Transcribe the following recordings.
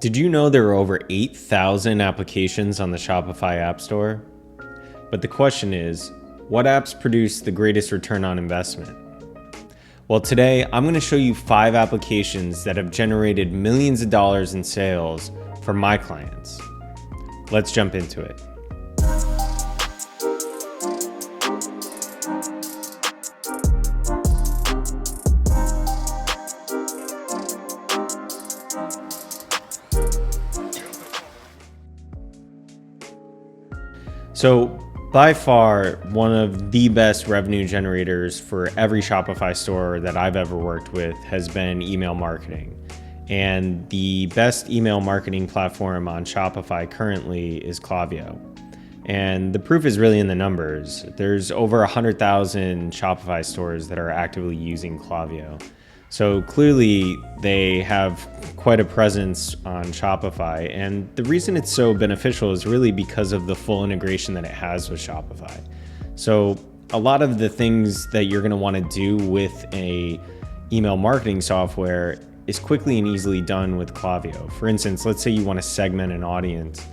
Did you know there are over 8,000 applications on the Shopify App Store? But the question is, what apps produce the greatest return on investment? Well, today I'm going to show you 5 applications that have generated millions of dollars in sales for my clients. Let's jump into it. So by far, one of the best revenue generators for every Shopify store that I've ever worked with has been email marketing. And the best email marketing platform on Shopify currently is Klaviyo. And the proof is really in the numbers. There's over 100,000 Shopify stores that are actively using Klaviyo. So clearly they have quite a presence on Shopify. And the reason it's so beneficial is really because of the full integration that it has with Shopify. So a lot of the things that you're going to want to do with a email marketing software is quickly and easily done with Klaviyo. For instance, let's say you want to segment an audience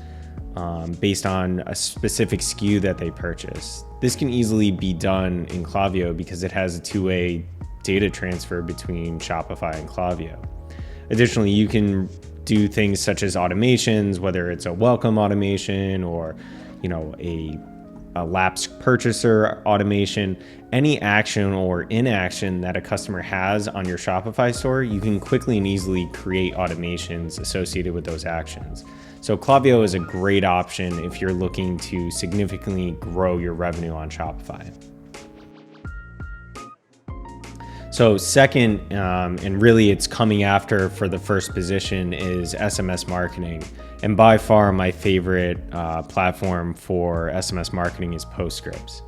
based on a specific SKU that they purchase. This can easily be done in Klaviyo because it has a two-way data transfer between Shopify and Klaviyo. Additionally, you can do things such as automations, whether it's a welcome automation or a lapsed purchaser automation. Any action or inaction that a customer has on your Shopify store, you can quickly and easily create automations associated with those actions. So Klaviyo is a great option if you're looking to significantly grow your revenue on Shopify. So second, and really it's coming after for the first position, is SMS Marketing. And by far my favorite platform for SMS Marketing is Postscripts.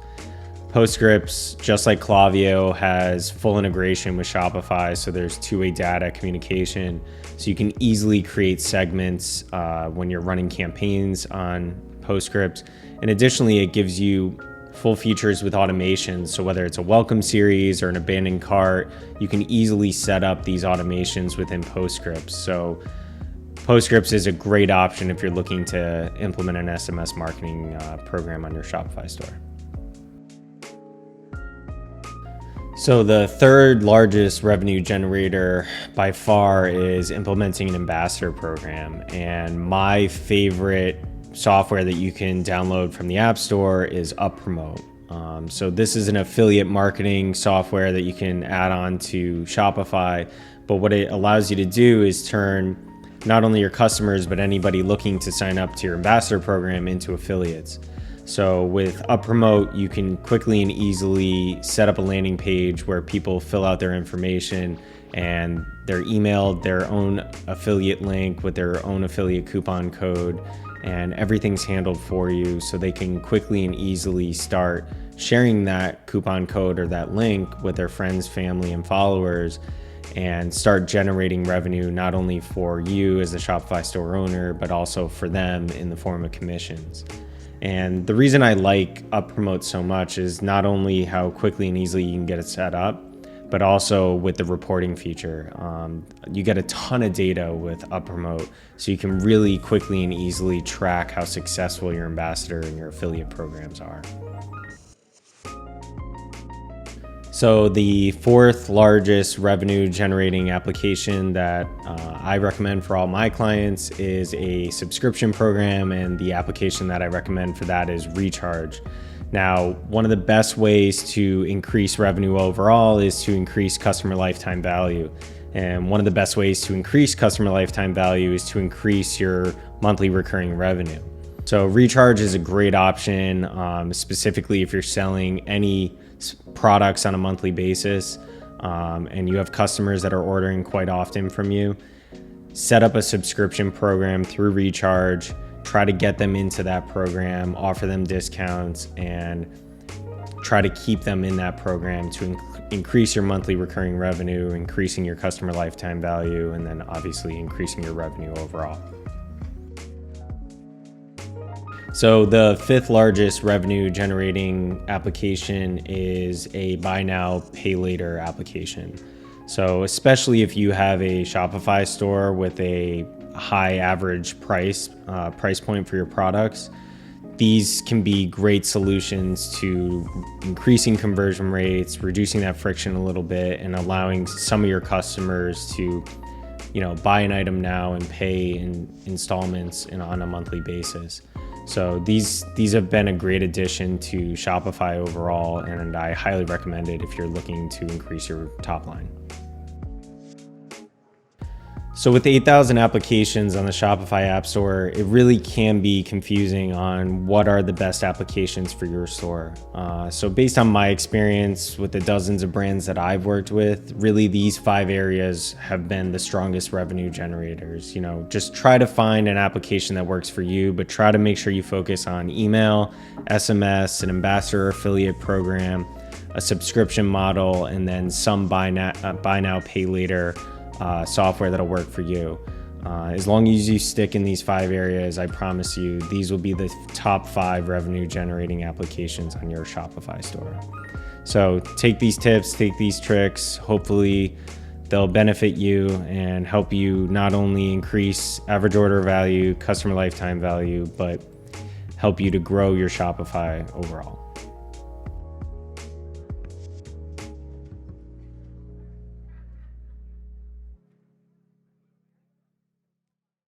Postscripts, just like Klaviyo, has full integration with Shopify, so there's two-way data communication. So you can easily create segments when you're running campaigns on Postscripts. And additionally, it gives you full features with automations. So whether it's a welcome series or an abandoned cart, you can easily set up these automations within Postscripts. So Postscripts is a great option if you're looking to implement an SMS marketing program on your Shopify store. So the third largest revenue generator by far is implementing an ambassador program. And my favorite software that you can download from the App Store is UpPromote. So this is an affiliate marketing software that you can add on to Shopify. But what it allows you to do is turn not only your customers, but anybody looking to sign up to your ambassador program into affiliates. So with UpPromote, you can quickly and easily set up a landing page where people fill out their information and they're emailed their own affiliate link with their own affiliate coupon code, and everything's handled for you so they can quickly and easily start sharing that coupon code or that link with their friends, family, and followers, and start generating revenue not only for you as a Shopify store owner, but also for them in the form of commissions. And the reason I like UpPromote so much is not only how quickly and easily you can get it set up, but also with the reporting feature. You get a ton of data with UpPromote, so you can really quickly and easily track how successful your ambassador and your affiliate programs are. So the fourth largest revenue generating application that I recommend for all my clients is a subscription program, and the application that I recommend for that is Recharge. Now, one of the best ways to increase revenue overall is to increase customer lifetime value. And one of the best ways to increase customer lifetime value is to increase your monthly recurring revenue. So Recharge is a great option, specifically if you're selling any products on a monthly basis and you have customers that are ordering quite often from you. Set up a subscription program through Recharge, try to get them into that program, offer them discounts, and try to keep them in that program to increase your monthly recurring revenue, increasing your customer lifetime value, and then obviously increasing your revenue overall. So the fifth largest revenue generating application is a buy now, pay later application. So especially if you have a Shopify store with a high average price point for your products, these can be great solutions to increasing conversion rates, reducing that friction a little bit, and allowing some of your customers to, buy an item now and pay in installments on a monthly basis. So these have been a great addition to Shopify overall, and I highly recommend it if you're looking to increase your top line. So with 8,000 applications on the Shopify App Store, it really can be confusing on what are the best applications for your store. So based on my experience with the dozens of brands that I've worked with, really these 5 areas have been the strongest revenue generators. Just try to find an application that works for you, but try to make sure you focus on email, SMS, an ambassador affiliate program, a subscription model, and then some buy now, pay later software that'll work for you. As long as you stick in these 5 areas, I promise you, these will be the top 5 revenue generating applications on your Shopify store. So take these tips, take these tricks. Hopefully they'll benefit you and help you not only increase average order value, customer lifetime value, but help you to grow your Shopify overall.